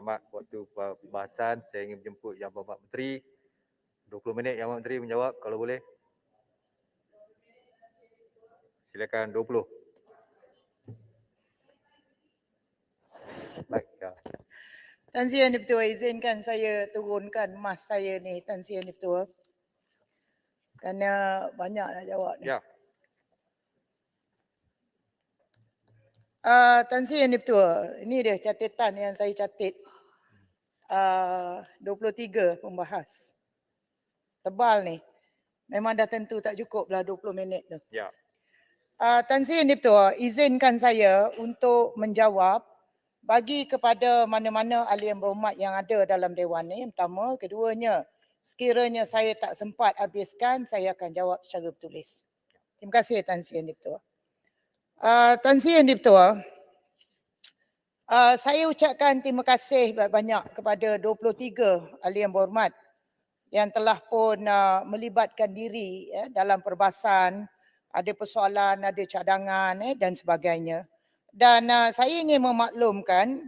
tamat waktu perbahasan, saya ingin menjemput Yang Berhormat Menteri. 20 minit Yang Berhormat Menteri menjawab kalau boleh. Silakan 20. Baik, ya. Tan Sri Yang Di-Pertua, izinkan saya turunkan mas saya ni, Tan Sri Yang Di-Pertua. Kerana banyak nak jawab ni. Ya. Tan Sri Yang Di-Pertua, ini dia catatan yang saya catat. 23 pembahas. Tebal ni. Memang dah tentu tak cukup lah 20 minit tu. Ya. Tan Sri Yang Di-Pertua, izinkan saya untuk menjawab bagi kepada mana-mana ahli yang berhormat yang ada dalam Dewan ni. Pertama, keduanya, sekiranya saya tak sempat habiskan, saya akan jawab secara bertulis. Terima kasih Tan Sri Yang Di-Pertua. Tan Sri Yang Di-Pertua, saya ucapkan terima kasih banyak kepada 23 ahli yang berhormat yang telah pun melibatkan diri dalam perbahasan, ada persoalan, ada cadangan dan sebagainya. Dan saya ingin memaklumkan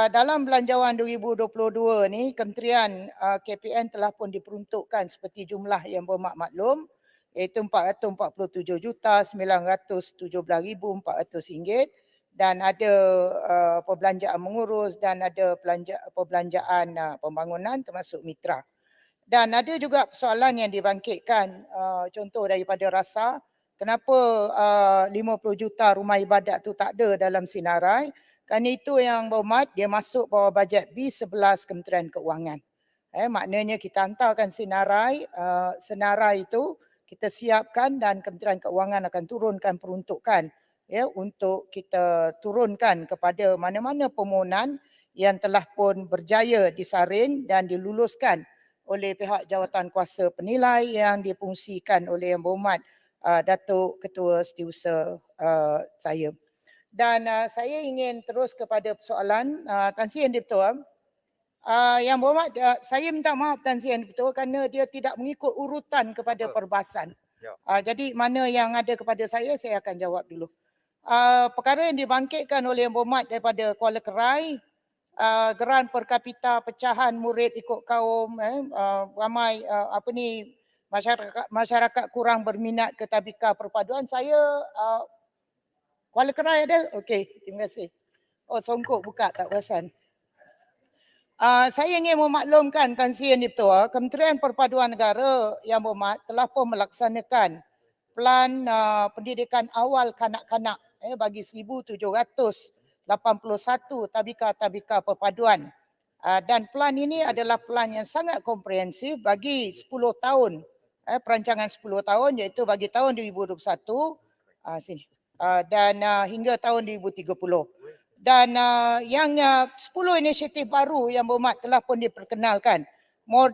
dalam Belanjawan 2022 ni Kementerian KPN telah pun diperuntukkan seperti jumlah yang berhormat maklum, iaitu RM447,917,400 dan ada perbelanjaan mengurus dan ada perbelanjaan pembangunan termasuk mitra. Dan ada juga persoalan yang dibangkitkan, contoh daripada rasa, kenapa 50 juta rumah ibadat tu tak ada dalam sinarai? Kerana itu yang berhormat, dia masuk bawah bajet B11 Kementerian Keuangan. Maknanya kita hantarkan senarai itu kita siapkan dan Kementerian Keuangan akan turunkan peruntukan untuk kita turunkan kepada mana-mana permohonan yang telah pun berjaya disaring dan diluluskan oleh pihak jawatan kuasa penilai yang difungsikan oleh Yang Berhormat Datuk Ketua Setiausaha saya. Dan saya ingin terus kepada persoalan Tan Sri Yang Di-Pertua. Yang Berhormat, saya minta maaf Tan Sri Yang Di-Pertua kerana dia tidak mengikut urutan kepada perbahasan. Ya. Jadi mana yang ada kepada saya akan jawab dulu. Perkara yang dibangkitkan oleh Yang Berhormat daripada Kuala Kerai, geran per kapita pecahan murid ikut kaum, ramai masyarakat kurang berminat ke tabika perpaduan. Saya Kuala Kerai ada? Okey, terima kasih. Oh, songkok buka tak perasan. Saya ingin memaklumkan Tan Sri Yang Di-Pertua, Kementerian Perpaduan Negara Yang Berhormat telah pun melaksanakan Pelan Pendidikan Awal Kanak-Kanak bagi 1,781 tabika-tabika perpaduan. Dan pelan ini adalah pelan yang sangat komprehensif bagi 10 tahun, perancangan 10 tahun iaitu bagi tahun 2021 dan hingga tahun 2030. Dan yang 10 inisiatif baru Yang Berhormat telah pun diperkenalkan.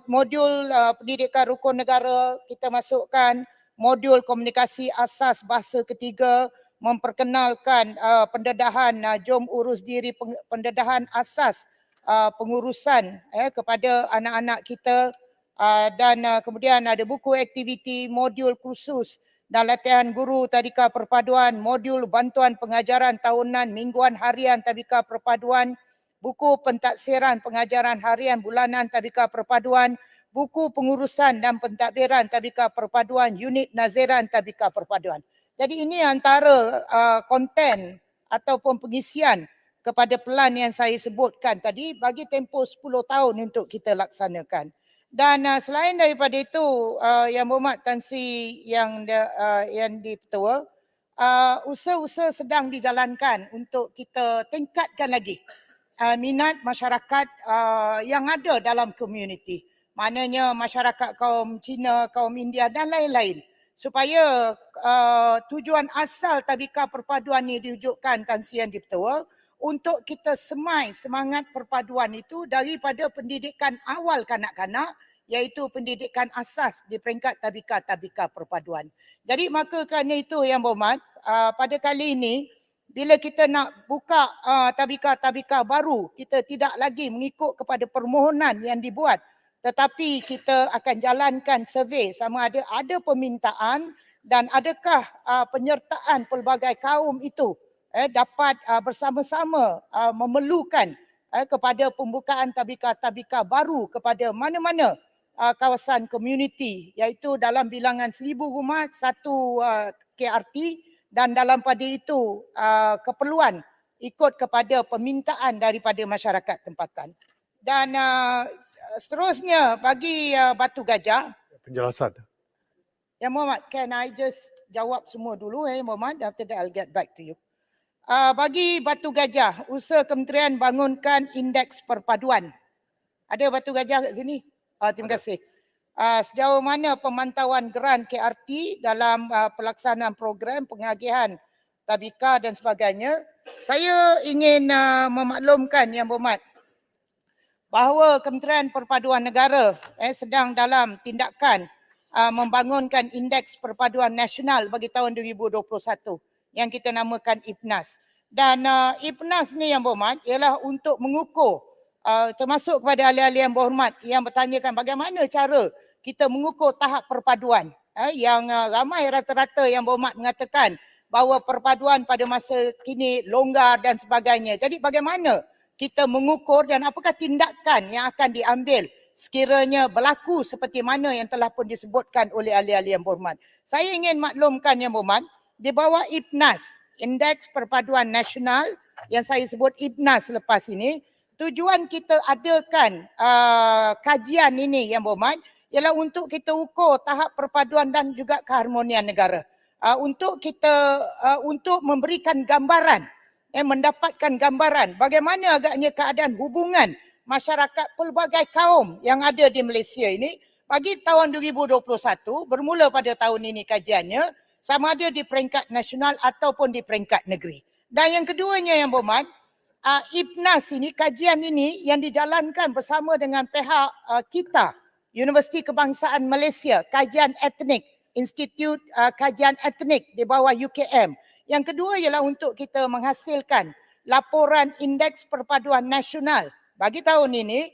Modul pendidikan rukun negara kita masukkan, modul komunikasi asas bahasa ketiga, memperkenalkan pendedahan jom urus diri, pendedahan asas pengurusan kepada anak-anak kita, dan kemudian ada buku aktiviti, modul kursus dan latihan guru tadika perpaduan, modul bantuan pengajaran tahunan, mingguan, harian tadika perpaduan, buku pentaksiran pengajaran harian, bulanan tadika perpaduan, buku pengurusan dan pentadbiran tabika perpaduan, unit naziran tabika perpaduan. Jadi ini antara konten ataupun pengisian kepada pelan yang saya sebutkan tadi bagi tempoh 10 tahun untuk kita laksanakan. Dan selain daripada itu, Yang Berhormat Tan Sri Yang Di-Pertua, usaha-usaha sedang dijalankan untuk kita tingkatkan lagi minat masyarakat yang ada dalam komuniti. Maknanya masyarakat kaum Cina, kaum India dan lain-lain. Supaya tujuan asal tabika perpaduan ini diwujudkan Tan Sri Yang Di-Pertua untuk kita semai semangat perpaduan itu daripada pendidikan awal kanak-kanak iaitu pendidikan asas di peringkat tabika-tabika perpaduan. Jadi maka kerana itu Yang Berhormat, pada kali ini bila kita nak buka tabika-tabika baru, kita tidak lagi mengikut kepada permohonan yang dibuat, tetapi kita akan jalankan survey sama ada permintaan dan adakah penyertaan pelbagai kaum itu dapat bersama-sama memerlukan kepada pembukaan tabika-tabika baru kepada mana-mana kawasan komuniti, iaitu dalam bilangan 1,000 rumah, 1 KRT, dan dalam pada itu keperluan ikut kepada permintaan daripada masyarakat tempatan. Dan seterusnya bagi Batu Gajah. Penjelasan. Ya Muhammad, can I just jawab semua dulu Muhammad, after that I'll get back to you. Bagi Batu Gajah, usaha Kementerian bangunkan indeks perpaduan. Ada Batu Gajah kat sini? Terima kasih. Sejauh mana pemantauan geran KRT dalam pelaksanaan program pengagihan tabika dan sebagainya. Saya ingin memaklumkan Yang Berhormat bahawa Kementerian Perpaduan Negara sedang dalam tindakan membangunkan indeks perpaduan nasional bagi tahun 2021 yang kita namakan IPNAS. Dan IPNAS ni Yang Berhormat ialah untuk mengukur termasuk kepada ahli-ahli yang berhormat yang bertanyakan bagaimana cara kita mengukur tahap perpaduan. Yang ramai rata-rata yang berhormat mengatakan bahawa perpaduan pada masa kini longgar dan sebagainya. Jadi bagaimana kita mengukur dan apakah tindakan yang akan diambil sekiranya berlaku seperti mana yang telah pun disebutkan oleh ahli-ahli yang berhormat. Saya ingin maklumkan Yang Berhormat, di bawah IPNAS, Indeks Perpaduan Nasional yang saya sebut IPNAS lepas ini, tujuan kita adakan kajian ini Yang Berhormat ialah untuk kita ukur tahap perpaduan dan juga keharmonian negara. Untuk kita untuk memberikan gambaran, mendapatkan gambaran bagaimana agaknya keadaan hubungan masyarakat pelbagai kaum yang ada di Malaysia ini bagi tahun 2021, bermula pada tahun ini kajiannya, sama ada di peringkat nasional ataupun di peringkat negeri. Dan yang keduanya Yang Berhormat, IPNAS ini, kajian ini yang dijalankan bersama dengan pihak kita, Universiti Kebangsaan Malaysia, Kajian Etnik, Institut Kajian Etnik di bawah UKM. Yang kedua ialah untuk kita menghasilkan laporan indeks perpaduan nasional bagi tahun ini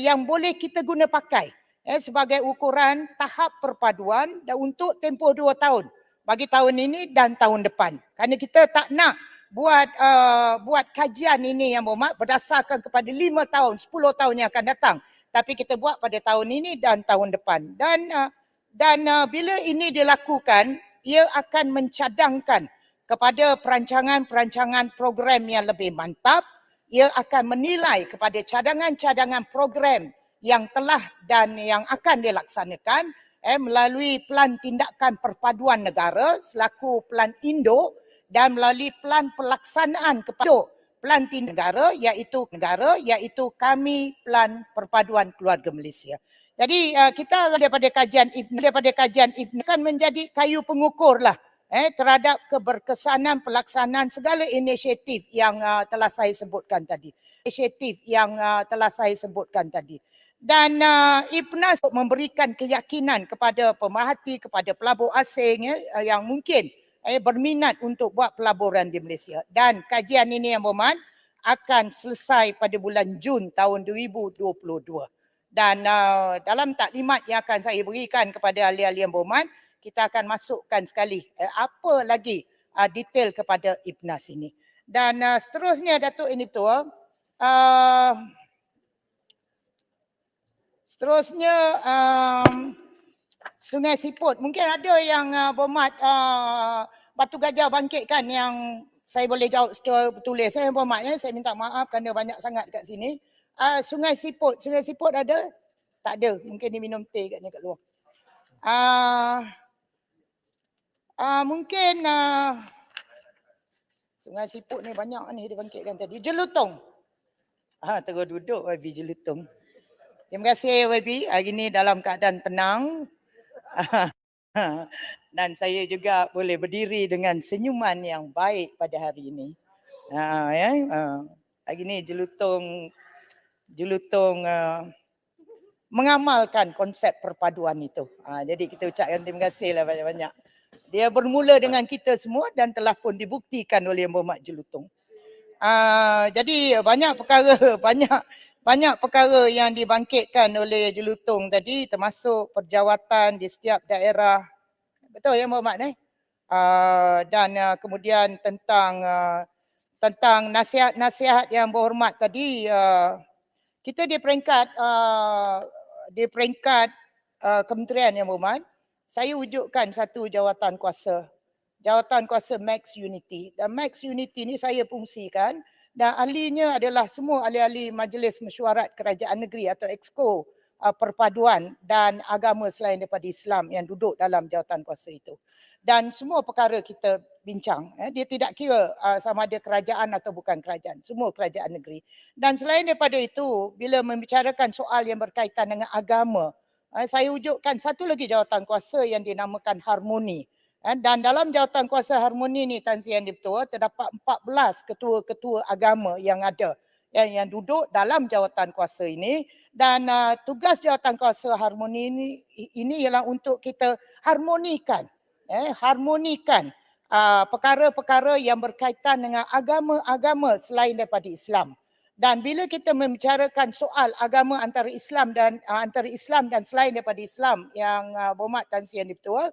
yang boleh kita guna pakai sebagai ukuran tahap perpaduan dan untuk tempoh 2 tahun bagi tahun ini dan tahun depan. Kerana kita tak nak buat kajian ini Yang Berhormat berdasarkan kepada 5 tahun, 10 tahun yang akan datang. Tapi kita buat pada tahun ini dan tahun depan. Dan bila ini dilakukan, ia akan mencadangkan kepada perancangan-perancangan program yang lebih mantap. Ia akan menilai kepada cadangan-cadangan program yang telah dan yang akan dilaksanakan melalui Pelan Tindakan Perpaduan Negara selaku Pelan Indo dan melalui Pelan Pelaksanaan kepada Pelan Tindakan Negara iaitu kami Pelan Perpaduan Keluarga Malaysia. Jadi kita daripada kajian IPNAS akan menjadi kayu pengukur lah terhadap keberkesanan pelaksanaan segala inisiatif yang telah saya sebutkan tadi. Dan IPNAS memberikan keyakinan kepada pemerhati, kepada pelabur asing yang mungkin berminat untuk buat pelaburan di Malaysia. Dan kajian ini Yang Berhormat akan selesai pada bulan Jun tahun 2022. Dan dalam taklimat yang akan saya berikan kepada ahli-ahli Yang Berhormat, kita akan masukkan sekali apa lagi detail kepada IPNAS ini. Dan seterusnya Datuk Ini Ketua, seterusnya Sungai Siput. Mungkin ada yang Berhormat Batu Gajah bangkitkan yang saya boleh jawab secara bertulis. Saya Berhormat, saya minta maaf kerana banyak sangat kat sini. Sungai Siput ada? Tak ada. Mungkin dia minum teh kat luar. Mungkin Sungai Siput ni banyak ni dia bangkitkan tadi. Jelutong. Terus duduk YB Jelutong. Terima kasih YB. Hari ni dalam keadaan tenang. Dan saya juga boleh berdiri dengan senyuman yang baik pada hari ini. Hari ni Jelutong mengamalkan konsep perpaduan itu. Jadi kita ucapkan terima kasih lah banyak-banyak. Dia bermula dengan kita semua dan telah pun dibuktikan oleh Yang Berhormat Jelutong. Jadi banyak perkara yang dibangkitkan oleh Jelutong tadi, termasuk perjawatan di setiap daerah. Betul Yang Berhormat Dan kemudian tentang tentang nasihat-nasihat yang berhormat tadi, kita di peringkat kementerian yang berhormat, saya wujudkan satu jawatan kuasa Max Unity. Dan Max Unity ni saya fungsikan dan ahlinya adalah semua ahli-ahli Majlis Mesyuarat Kerajaan Negeri atau Exco perpaduan dan agama selain daripada Islam yang duduk dalam jawatan kuasa itu. Dan semua perkara kita bincang. Dia tidak kira sama ada kerajaan atau bukan kerajaan. Semua kerajaan negeri. Dan selain daripada itu, bila membicarakan soal yang berkaitan dengan agama, saya wujudkan satu lagi jawatan kuasa yang dinamakan harmoni. Dan dalam jawatan kuasa harmoni ni, Tan Sri Yang Di-Pertua, terdapat 14 ketua-ketua agama yang ada yang duduk dalam jawatan kuasa ini. Dan tugas jawatan kuasa harmoni ini ialah untuk kita harmonikan perkara-perkara yang berkaitan dengan agama-agama selain daripada Islam. Dan bila kita membicarakan soal agama antara Islam dan selain daripada Islam yang berhormat Tan Sri Yang Di-Pertua,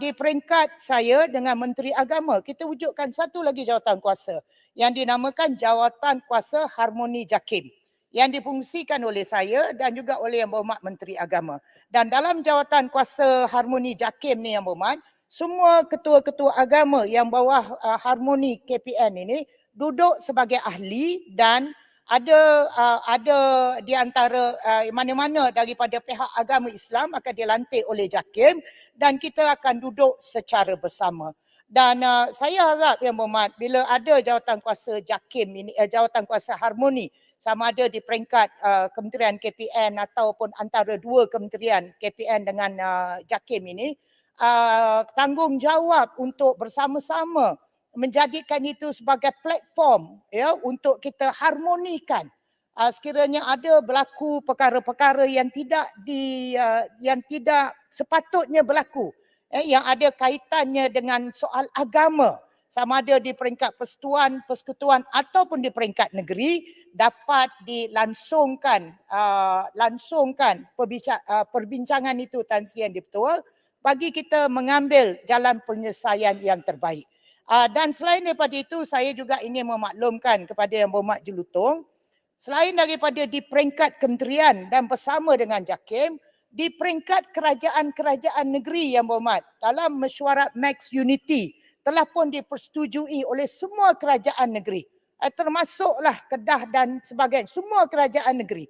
di peringkat saya dengan Menteri Agama, kita wujudkan satu lagi jawatan kuasa yang dinamakan Jawatan Kuasa Harmoni JAKIM yang difungsikan oleh saya dan juga oleh Yang Berhormat Menteri Agama. Dan dalam Jawatan Kuasa Harmoni JAKIM ni Yang Berhormat, semua ketua-ketua agama yang bawah harmoni KPN ini duduk sebagai ahli dan ada di antara mana-mana daripada pihak agama Islam akan dilantik oleh JAKIM dan kita akan duduk secara bersama. Dan saya harap Yang Berhormat bila ada jawatan kuasa JAKIM ini, jawatan kuasa harmoni sama ada di peringkat Kementerian KPN ataupun antara dua kementerian KPN dengan JAKIM ini, tanggungjawab untuk bersama-sama menjadikan itu sebagai platform untuk kita harmonikan sekiranya ada berlaku perkara-perkara yang tidak sepatutnya berlaku yang ada kaitannya dengan soal agama sama ada di peringkat persekutuan ataupun di peringkat negeri dapat dilangsungkan perbincangan itu Tan Sri Yang Di-Pertua bagi kita mengambil jalan penyelesaian yang terbaik. Dan selain daripada itu, saya juga ingin memaklumkan kepada Yang Berhormat Jelutong, selain daripada di peringkat kementerian dan bersama dengan JAKIM, di peringkat kerajaan-kerajaan negeri Yang Berhormat, dalam mesyuarat Max Unity telah pun dipersetujui oleh semua kerajaan negeri, termasuklah Kedah dan sebagainya, semua kerajaan negeri,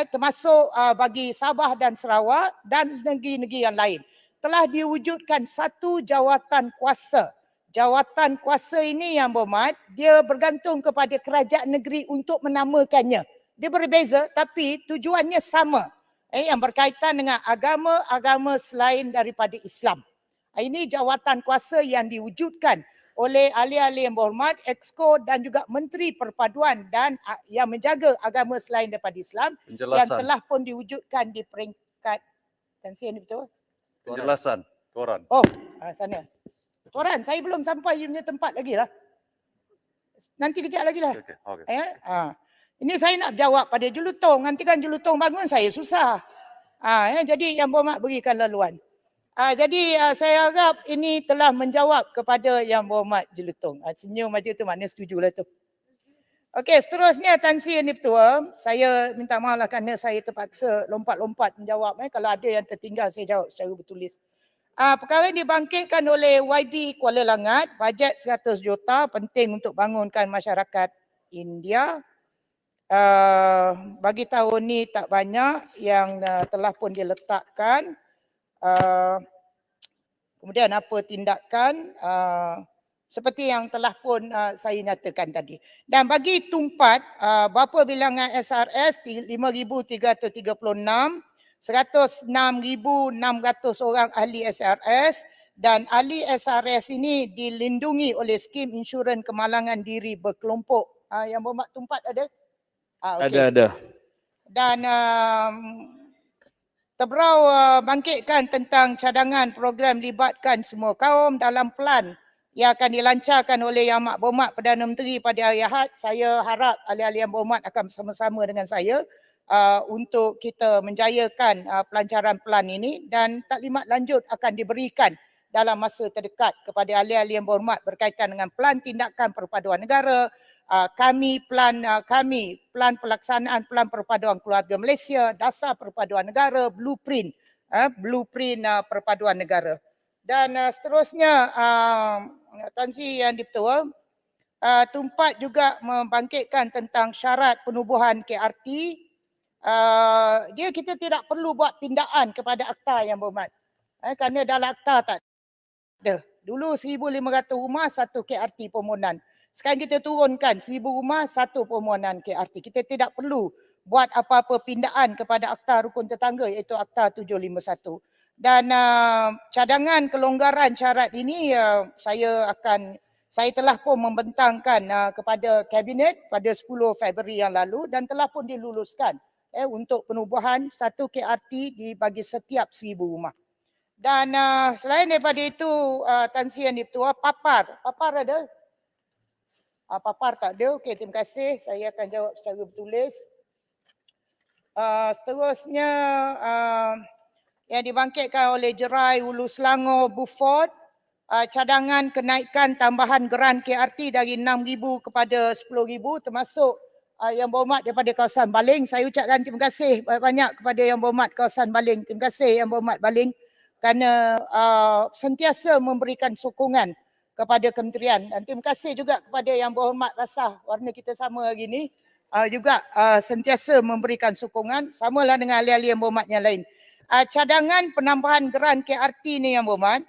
termasuk bagi Sabah dan Sarawak dan negeri-negeri yang lain, telah diwujudkan satu jawatan kuasa. Jawatan kuasa ini Yang Berhormat, dia bergantung kepada kerajaan negeri untuk menamakannya. Dia berbeza tapi tujuannya sama. Yang berkaitan dengan agama-agama selain daripada Islam. Ini jawatan kuasa yang diwujudkan oleh ahli-ahli Yang Berhormat, Exco dan juga Menteri Perpaduan dan yang menjaga agama selain daripada Islam yang telah pun diwujudkan di peringkat Tan Sri Yang Di-Pertua. Penjelasan, Tuan. Oh, sana. Tuan, saya belum sampai you punya tempat lagi lah. Nanti kejap lagi lah. Okay. Ini saya nak jawab pada Jelutong. Nanti kan Jelutong bangun saya susah. Jadi Yang Berhormat berikan laluan. Jadi saya harap ini telah menjawab kepada Yang Berhormat Jelutong. Senyum aja tu maknanya setujulah tu. Okey, seterusnya Tan Sri Yang Di-Pertua, saya minta maaf lah kerana saya terpaksa lompat-lompat menjawab. Kalau ada yang tertinggal saya jawab secara bertulis. Perkara yang dibangkitkan oleh YB Kuala Langat, bajet 100 juta penting untuk bangunkan masyarakat India. Bagi tahun ni tak banyak yang telah pun diletakkan. Kemudian apa tindakan seperti yang telah pun saya nyatakan tadi. Dan bagi tumpat, berapa bilangan SRS? 5,336, 106,600 orang ahli SRS dan ahli SRS ini dilindungi oleh skim insurans kemalangan diri berkelompok. Yang Berhormat tumpat ada? Okay. Ada. Dan Tebrau bangkitkan tentang cadangan program libatkan semua kaum dalam pelan yang akan dilancarkan oleh Yang Amat Berhormat Perdana Menteri pada hari Ahad. Saya harap ahli-ahli Yang Berhormat akan bersama-sama dengan saya untuk kita menjayakan pelancaran pelan ini dan taklimat lanjut akan diberikan dalam masa terdekat kepada ahli-ahli yang berhormat berkaitan dengan pelan tindakan perpaduan negara, plan pelaksanaan Pelan Perpaduan Keluarga Malaysia, dasar perpaduan negara, blueprint perpaduan negara. Dan seterusnya, Tan Sri Yang di-Pertua, Tumpat juga membangkitkan tentang syarat penubuhan KRT. Dia kita tidak perlu buat pindaan kepada akta yang berhormat. Kerana dalam akta tak ada. Dulu 1,500 rumah, satu KRT permohonan. Sekarang kita turunkan 1,000 rumah, satu permohonan KRT. Kita tidak perlu buat apa-apa pindaan kepada akta rukun tetangga iaitu akta 751. Dan cadangan kelonggaran syarat ini saya telah pun membentangkan kepada Kabinet pada 10 Februari yang lalu dan telah pun diluluskan untuk penubuhan satu KRT bagi setiap 1,000 rumah. Dan selain daripada itu, Tan Sri Yang di-Pertua, papar ada? Papar tak ada. Okey, terima kasih. Saya akan jawab secara bertulis. Seterusnya, yang dibangkitkan oleh Jerai, Hulu Selangor, Beaufort, cadangan kenaikan tambahan geran KRT dari 6,000 kepada 10,000 termasuk yang berhormat daripada kawasan Baling. Saya ucapkan terima kasih banyak kepada yang berhormat kawasan Baling. Terima kasih yang berhormat Baling kerana sentiasa memberikan sokongan kepada kementerian. Dan terima kasih juga kepada yang berhormat Rasah, warna kita sama hari ini, juga sentiasa memberikan sokongan, samalah dengan ahli-ahli yang berhormat yang lain. Cadangan penambahan geran KRT ni yang berhormat,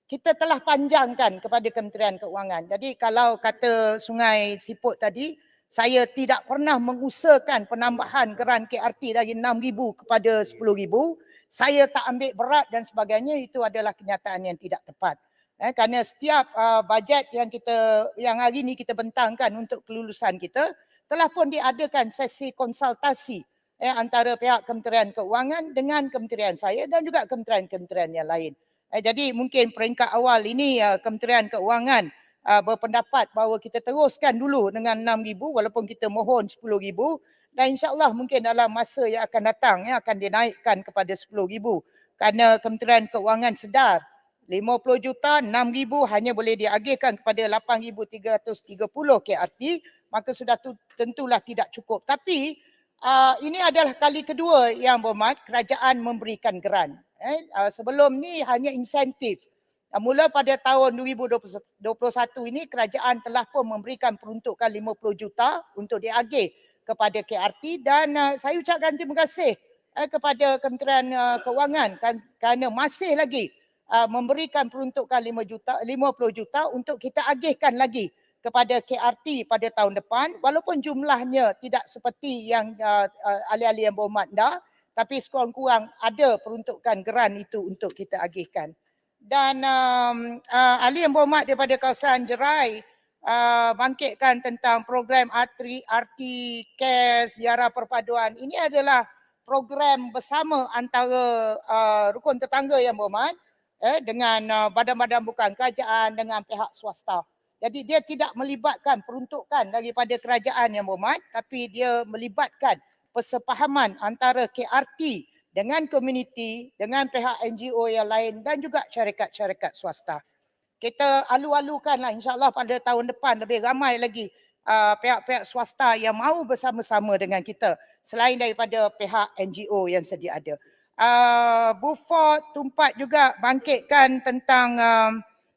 kita telah panjangkan kepada Kementerian Keuangan. Jadi kalau kata Sungai Siput tadi, saya tidak pernah mengusahakan penambahan geran KRT dari 6,000 kepada 10,000. Saya tak ambil berat dan sebagainya, itu adalah kenyataan yang tidak tepat. Kerana setiap bajet yang hari ini kita bentangkan untuk kelulusan kita, telah pun diadakan sesi konsultasi antara pihak Kementerian Keuangan dengan kementerian saya dan juga kementerian-kementerian yang lain. Jadi mungkin peringkat awal ini Kementerian Keuangan berpendapat bahawa kita teruskan dulu dengan 6,000 walaupun kita mohon 10,000 dan insya-Allah mungkin dalam masa yang akan datang akan dinaikkan kepada 10,000 kerana Kementerian Keuangan sedar 50 juta 6,000 hanya boleh diagihkan kepada 8,330 KRT, maka sudah tentulah tidak cukup. Tapi ini adalah kali kedua yang berhormat kerajaan memberikan geran. Sebelum ni hanya insentif. Mula pada tahun 2021 ini kerajaan telah pun memberikan peruntukan 50 juta untuk diagih kepada KRT dan saya ucapkan terima kasih kepada Kementerian Keuangan kerana masih lagi memberikan peruntukan 50 juta untuk kita agihkan lagi kepada KRT pada tahun depan walaupun jumlahnya tidak seperti yang ahli-ahli yang berhormat dah, tapi sekurang-kurang ada peruntukan geran itu untuk kita agihkan. Dan ahli yang berhormat daripada kawasan Jerai bangkitkan tentang program RT Care Ziarah Perpaduan. Ini adalah program bersama antara rukun tetangga yang berhormat dengan badan-badan bukan kerajaan dengan pihak swasta. Jadi dia tidak melibatkan peruntukan daripada kerajaan yang berhormat, tapi dia melibatkan persefahaman antara KRT dengan komuniti, dengan pihak NGO yang lain dan juga syarikat-syarikat swasta. Kita alu-alukanlah insya-Allah pada tahun depan lebih ramai lagi pihak-pihak swasta yang mahu bersama-sama dengan kita selain daripada pihak NGO yang sedia ada. Beaufort Tumpat juga bangkitkan tentang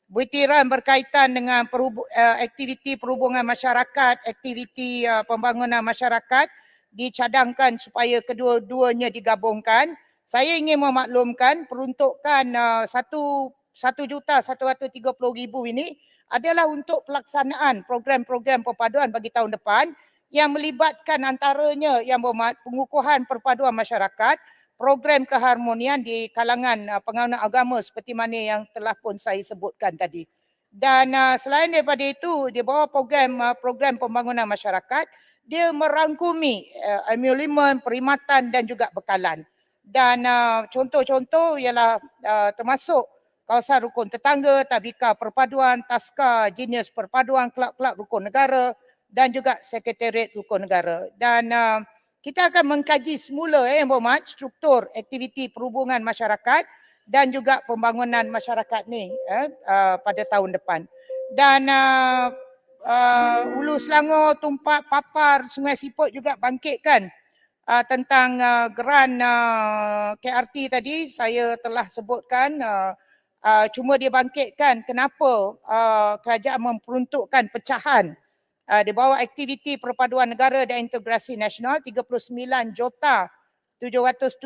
butiran berkaitan dengan aktiviti perhubungan masyarakat, aktiviti pembangunan masyarakat dicadangkan supaya kedua-duanya digabungkan. Saya ingin memaklumkan peruntukan 1,130,000 ini adalah untuk pelaksanaan program-program perpaduan bagi tahun depan yang melibatkan antaranya yang berhormat pengukuhan perpaduan masyarakat, program keharmonian di kalangan pengguna agama seperti mana yang telah pun saya sebutkan tadi. Dan selain daripada itu, di bawah program pembangunan masyarakat, dia merangkumi emolumen, perkhidmatan dan juga bekalan. Dan contoh-contoh ialah termasuk kawasan rukun tetangga, tabika perpaduan, taska jenis perpaduan, kelab-kelab rukun negara dan juga sekretariat rukun negara. Dan kita akan mengkaji semula Yang Berhormat struktur aktiviti perhubungan masyarakat dan juga pembangunan masyarakat ni pada tahun depan. Dan Hulu Selangor, Tumpak, Papar, Sungai Siput juga bangkitkan tentang geran KRT tadi saya telah sebutkan. Cuma dia bangkitkan kenapa kerajaan memperuntukkan pecahan di bawah aktiviti perpaduan negara dan integrasi nasional 39 juta 717,200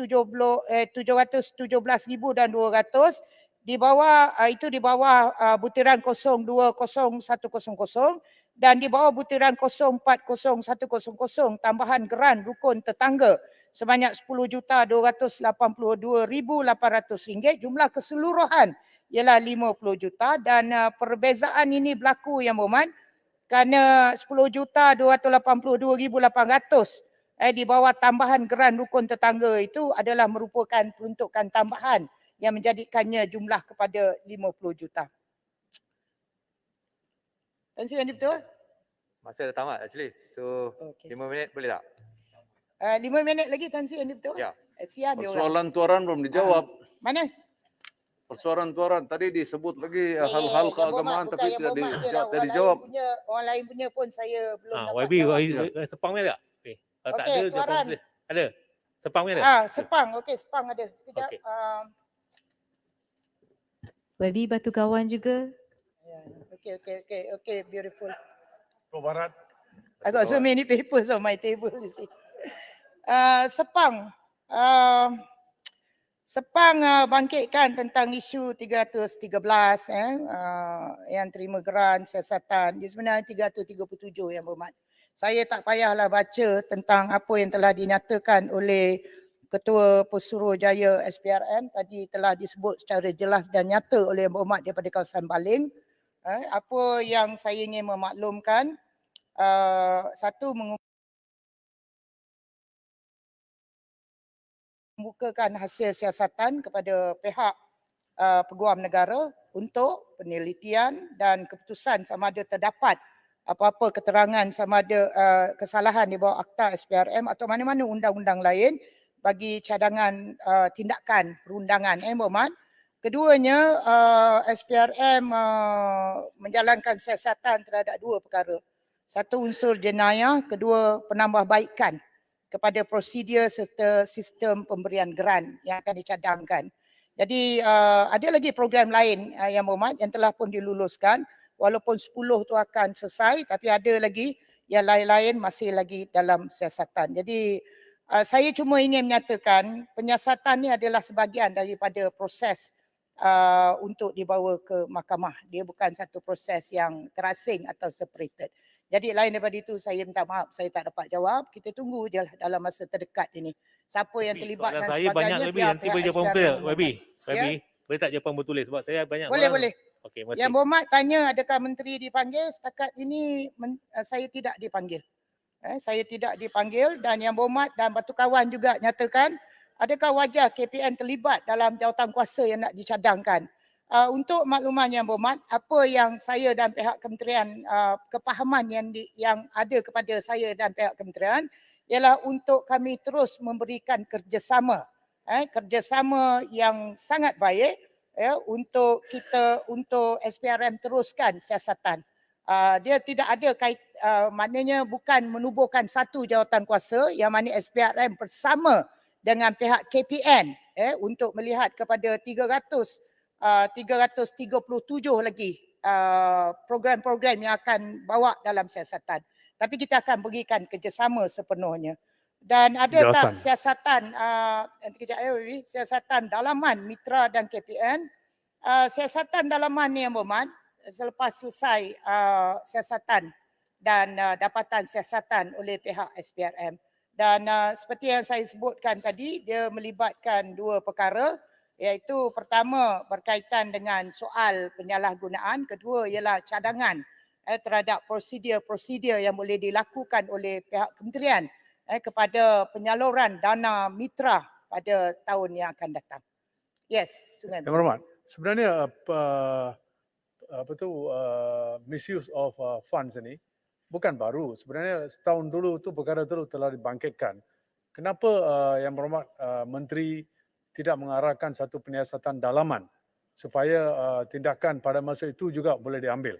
di bawah itu di bawah butiran 0201000 dan di bawah butiran 040100 tambahan geran rukun tetangga sebanyak RM10,282,800. Jumlah keseluruhan ialah 50 juta dan perbezaan ini berlaku Yang Berhormat kerana 10,282,800 di bawah tambahan geran rukun tetangga itu adalah merupakan peruntukan tambahan yang menjadikannya jumlah kepada 50 juta. Tan Sri, ini betul? Masa dah tamat actually. So, 5 minit boleh tak? 5 minit lagi Tan Sri, ini betul? Ya. Sian dia orang. Persoalan tuaran belum dijawab. Mana? Persoalan tuaran tadi disebut lagi hal-hal keagamaan tapi tidak dijawab. Orang lain punya pun saya belum dapat YB, jawab. Sepang ni ada? Kalau tak Okey, ada, tuaran. ada. Sepang ni ada? Sepang. Okey, Sepang ada. Sekejap. Okey. YB Batu Kawan juga. Okay, beautiful. Barat. I got so many papers on my table, you see. Sepang. Sepang bangkitkan tentang isu 313 yang terima geran siasatan. Dia sebenarnya 337 Yang Berhormat. Saya tak payahlah baca tentang apa yang telah dinyatakan oleh Ketua Pesuruhjaya SPRM. Tadi telah disebut secara jelas dan nyata oleh Yang Berhormat daripada kawasan Baling. Apa yang saya ingin memaklumkan, satu, membukakan hasil siasatan kepada pihak Peguam Negara untuk penelitian dan keputusan sama ada terdapat apa-apa keterangan sama ada kesalahan di bawah Akta SPRM atau mana-mana undang-undang lain bagi cadangan tindakan perundangan. Yang Berhormat. Keduanya, SPRM menjalankan siasatan terhadap dua perkara. Satu, unsur jenayah. Kedua, penambahbaikan kepada prosedur serta sistem pemberian geran yang akan dicadangkan. Jadi ada lagi program lain Yang Berhormat yang telah pun diluluskan. Walaupun 10 tu akan selesai tapi ada lagi yang lain-lain masih lagi dalam siasatan. Jadi saya cuma ingin menyatakan penyiasatan ni adalah sebahagian daripada proses untuk dibawa ke mahkamah. Dia bukan satu proses yang terasing atau separated. Jadi lain daripada itu saya minta maaf saya tak dapat jawab. Kita tunggu je lah dalam masa terdekat ini. Siapa yang terlibat dan saya banyak sebagainya lebih nanti boleh jawapan betul. YB, boleh tak jawapan bertulis sebab saya banyak Boleh. Okey, terima kasih. Yang Berhormat tanya adakah menteri dipanggil, setakat ini saya tidak dipanggil. Saya tidak dipanggil dan Yang Berhormat dan Batu Kawan juga nyatakan adakah wajar KPN terlibat dalam jawatan kuasa yang nak dicadangkan. Untuk makluman Yang Berhormat, apa yang saya dan pihak kementerian, kepahaman yang ada kepada saya dan pihak kementerian ialah untuk kami terus memberikan kerjasama yang sangat baik untuk SPRM teruskan siasatan. Dia tidak ada maknanya bukan menubuhkan satu jawatan kuasa yang mana SPRM bersama dengan pihak KPN untuk melihat kepada 337 lagi program-program yang akan bawa dalam siasatan. Tapi kita akan berikan kerjasama sepenuhnya. Dan ada tak siasatan siasatan dalaman mitra dan KPN? Siasatan dalaman ni Yang Berhormat, selepas selesai siasatan dan dapatan siasatan oleh pihak SPRM. Dan seperti yang saya sebutkan tadi, dia melibatkan dua perkara, iaitu pertama berkaitan dengan soal penyalahgunaan, kedua ialah cadangan terhadap prosedur-prosedur yang boleh dilakukan oleh pihak kementerian kepada penyaluran dana mitra pada tahun yang akan datang. Yes, Sungai. Yang Berhormat, sebenarnya misuse of funds ini bukan baru. Sebenarnya setahun dulu tu perkara itu telah dibangkitkan kenapa Yang Berhormat Menteri tidak mengarahkan satu penyiasatan dalaman supaya tindakan pada masa itu juga boleh diambil?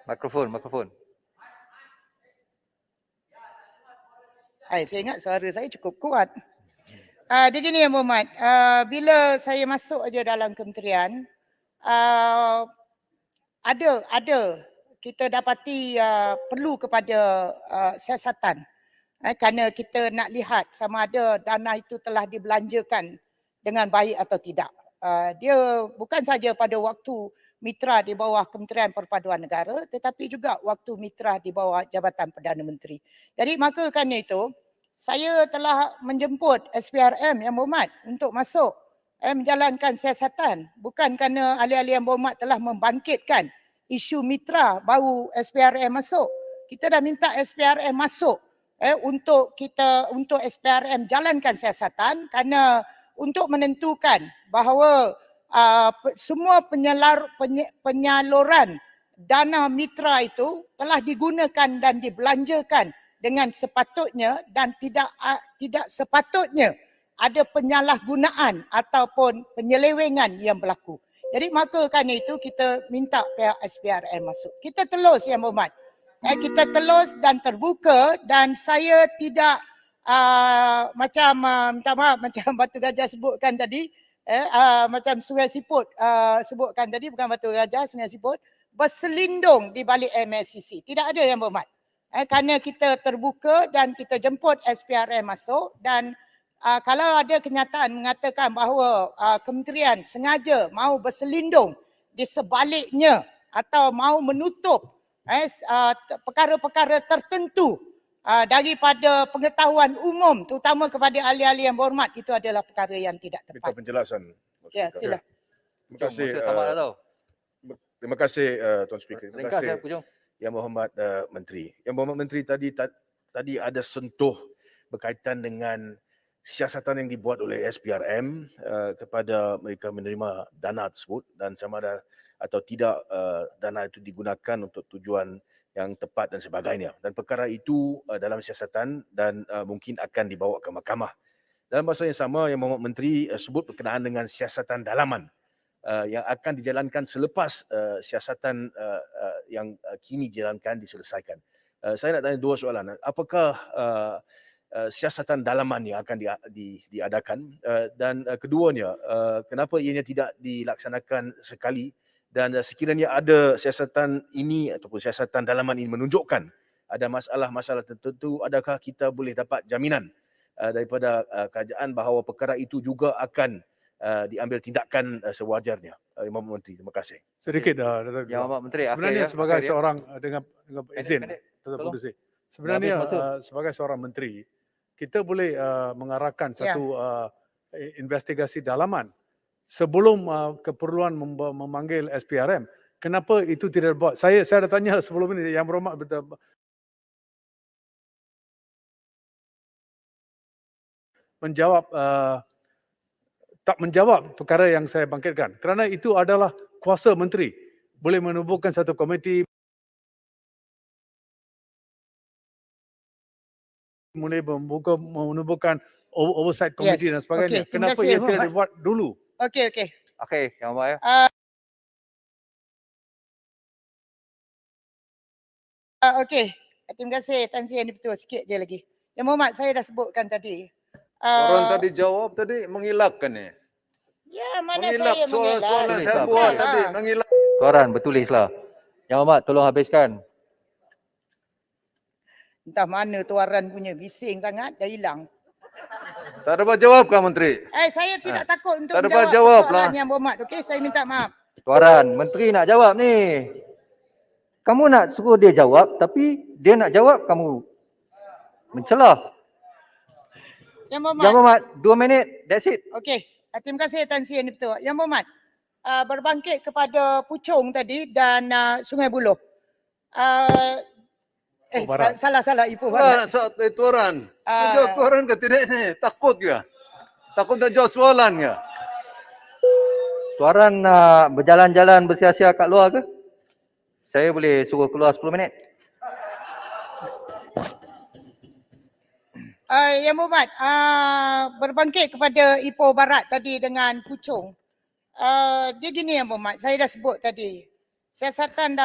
Mikrofon. Saya ingat suara saya cukup kuat. Dia gini Yang Berhormat, bila saya masuk aja dalam kementerian, ada kita dapati perlu kepada siasatan. Kerana kita nak lihat sama ada dana itu telah dibelanjakan dengan baik atau tidak. Dia bukan saja pada waktu mitra di bawah Kementerian Perpaduan Negara tetapi juga waktu mitra di bawah Jabatan Perdana Menteri. Jadi maka kerana itu saya telah menjemput SPRM Yang Berhormat untuk masuk menjalankan siasatan. Bukan kerana ahli-ahli Yang Berhormat telah membangkitkan isu mitra baru SPRM masuk. Kita dah minta SPRM masuk untuk SPRM jalankan siasatan kerana untuk menentukan bahawa semua penyaluran dana mitra itu telah digunakan dan dibelanjakan dengan sepatutnya dan tidak sepatutnya ada penyalahgunaan ataupun penyelewengan yang berlaku. Jadi maka kerana itu kita minta pihak SPRM masuk. Kita telus Yang Berhormat. Kita telus dan terbuka dan saya tidak minta maaf macam Batu Gajah sebutkan tadi, macam Sungai Siput sebutkan tadi, bukan Batu Gajah, Sungai Siput, berselindung di balik MSCC. Tidak ada Yang Berhormat. Kerana kita terbuka dan kita jemput SPRM masuk dan kalau ada kenyataan mengatakan bahawa kementerian sengaja mahu berselindung di sebaliknya atau mahu menutup perkara-perkara tertentu daripada pengetahuan umum terutama kepada ahli-ahli Yang Berhormat, itu adalah perkara yang tidak Minta tepat. penjelasan. Ya, sila. Terima kasih. Tamat dah tau. Terima kasih Tuan Speaker. Terima Ringkas kasih Pujung. Yang Berhormat Menteri. Yang Berhormat Menteri tadi ada sentuh berkaitan dengan siasatan yang dibuat oleh SPRM kepada mereka menerima dana tersebut dan sama ada atau tidak dana itu digunakan untuk tujuan yang tepat dan sebagainya. Dan perkara itu dalam siasatan dan mungkin akan dibawa ke mahkamah. Dalam masa yang sama, Yang Berhormat Menteri sebut berkenaan dengan siasatan dalaman yang akan dijalankan selepas siasatan yang kini dijalankan diselesaikan. Saya nak tanya dua soalan. Apakah siasatan dalaman yang akan diadakan dan keduanya, kenapa ianya tidak dilaksanakan sekali dan sekiranya ada siasatan ini ataupun siasatan dalaman ini menunjukkan ada masalah-masalah tertentu, adakah kita boleh dapat jaminan daripada kerajaan bahawa perkara itu juga akan diambil tindakan sewajarnya? Yang Berhormat Menteri, terima kasih. Sedikit Yang Berhormat Menteri sebenarnya akhir, sebagai akhir, seorang dengan izin pendek. Tuan Tolong. Pengerusi. Sebenarnya Habis masuk. sebagai seorang menteri kita boleh mengarahkan satu investigasi dalaman sebelum keperluan memanggil SPRM. Kenapa itu tidak dibuat? Saya dah tanya sebelum ini Yang Berhormat tak menjawab perkara yang saya bangkitkan. Kerana itu adalah kuasa menteri. Boleh menubuhkan satu komiti, boleh menubuhkan oversight committee dan sebagainya. Okey, terima Kenapa kasih, ia Yang tidak Berhormat. dibuat dulu? Okey. Akhir Yang Berhormat ya. Okey. Terima kasih Tan Sri yang betul sikit je lagi. Yang Berhormat, saya dah sebutkan tadi. Orang tadi jawab tadi mengilakkan ni. Ya, mana Mengilak saya soalan-soalan mengelak. saya Okey. buat tadi. Mengilak. Tuaran bertulislah. Yang Berhormat tolong habiskan. Entah mana tuaran punya, bising sangat, dah hilang. Tak dapat jawab kan Menteri? Saya tidak takut untuk Tak dapat menjawab jawab soalan lah. Yang Berhormat. Okey, saya minta maaf. Tuaran, Menteri nak jawab ni. Kamu nak suruh dia jawab tapi dia nak jawab kamu mencelah. Yang Berhormat. Yang Berhormat 2 minit, that's it. Okey. Terima kasih Tan Sri yang betul. Yang Berhormat, berbangkit kepada Puchong tadi dan Sungai Buloh. Barat. Salah Ipoh Barat. Tuan. Jawab tuan ke tidak ni? Takut ke? Takut tak jawab soalan ke? Tuaran nak berjalan-jalan bersia-sia kat luar ke? Saya boleh suruh keluar 10 minit. Yang Berhormat, berbangkit kepada Ipoh Barat tadi dengan Puchong. Dia gini Yang Berhormat, saya dah sebut tadi. Siasatan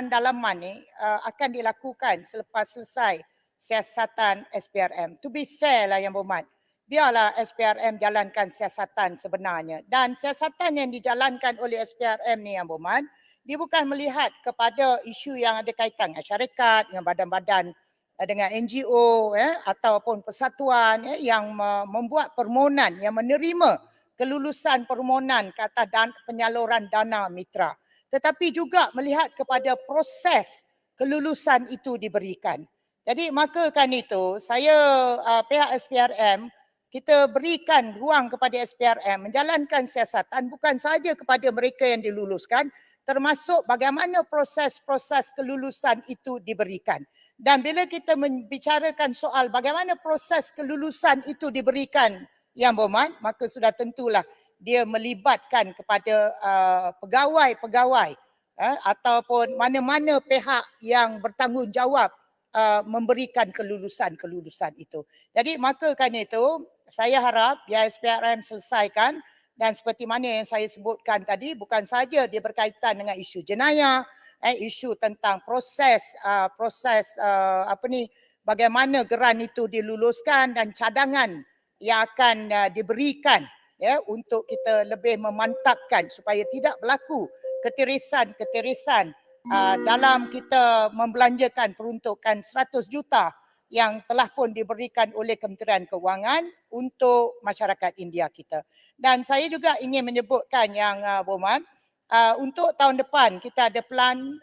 dalaman ni akan dilakukan selepas selesai siasatan SPRM. To be fair lah Yang Berhormat, biarlah SPRM jalankan siasatan sebenarnya. Dan siasatan yang dijalankan oleh SPRM ni Yang Berhormat, dia bukan melihat kepada isu yang ada kaitan dengan syarikat, dengan badan-badan, dengan NGO ataupun persatuan yang membuat permohonan, yang menerima kelulusan permohonan ke atas penyaluran dana mitra. Tetapi juga melihat kepada proses kelulusan itu diberikan. Jadi maka kan itu saya pihak SPRM, kita berikan ruang kepada SPRM menjalankan siasatan bukan sahaja kepada mereka yang diluluskan, termasuk bagaimana proses-proses kelulusan itu diberikan. Dan bila kita membicarakan soal bagaimana proses kelulusan itu diberikan Yang Berhormat, maka sudah tentulah dia melibatkan kepada pegawai-pegawai ataupun mana-mana pihak yang bertanggungjawab memberikan kelulusan-kelulusan itu. Jadi maka kan itu saya harap biar SPRM selesaikan, dan seperti mana yang saya sebutkan tadi, bukan saja dia berkaitan dengan isu jenayah, isu tentang proses bagaimana geran itu diluluskan dan cadangan yang akan diberikan untuk kita lebih memantapkan supaya tidak berlaku ketirisan dalam kita membelanjakan peruntukan 100 juta yang telah pun diberikan oleh Kementerian Keuangan untuk masyarakat India kita. Dan saya juga ingin menyebutkan Yang Berhormat, untuk tahun depan kita ada plan,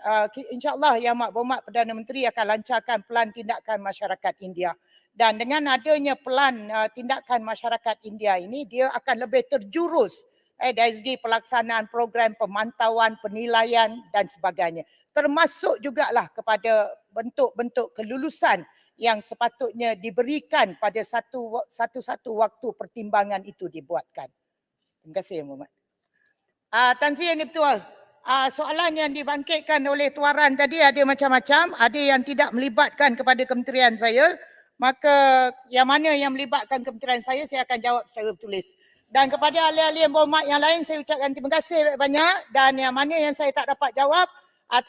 insyaAllah Yang Berhormat Perdana Menteri akan lancarkan pelan tindakan masyarakat India. Dan dengan adanya pelan tindakan masyarakat India ini, dia akan lebih terjurus dari segi pelaksanaan program pemantauan, penilaian dan sebagainya. Termasuk jugalah kepada bentuk-bentuk kelulusan yang sepatutnya diberikan pada satu-satu waktu pertimbangan itu dibuatkan. Terima kasih Yang Berhormat. Tan Sri, ini betul. Soalan yang dibangkitkan oleh tuaran tadi ada macam-macam, ada yang tidak melibatkan kepada kementerian saya, maka yang mana yang melibatkan kementerian saya akan jawab secara bertulis. Dan kepada ahli-ahli Yang Berhormat yang lain, saya ucapkan terima kasih banyak, dan yang mana yang saya tak dapat jawab,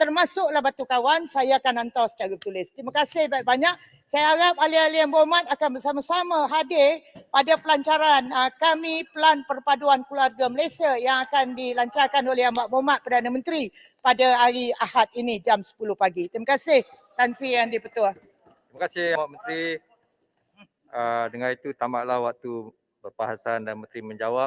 termasuklah Batu Kawan, saya akan hantar secara bertulis. Terima kasih banyak. Saya harap ahli-ahli Yang Berhormat akan bersama-sama hadir pada pelancaran kami Pelan Perpaduan Keluarga Malaysia yang akan dilancarkan oleh Yang Berhormat Perdana Menteri pada hari Ahad ini jam 10 pagi. Terima kasih Tan Sri Yang di-Pertua. Terima kasih Pak Menteri. Dengan itu tamatlah waktu berbahasan dan Menteri menjawab.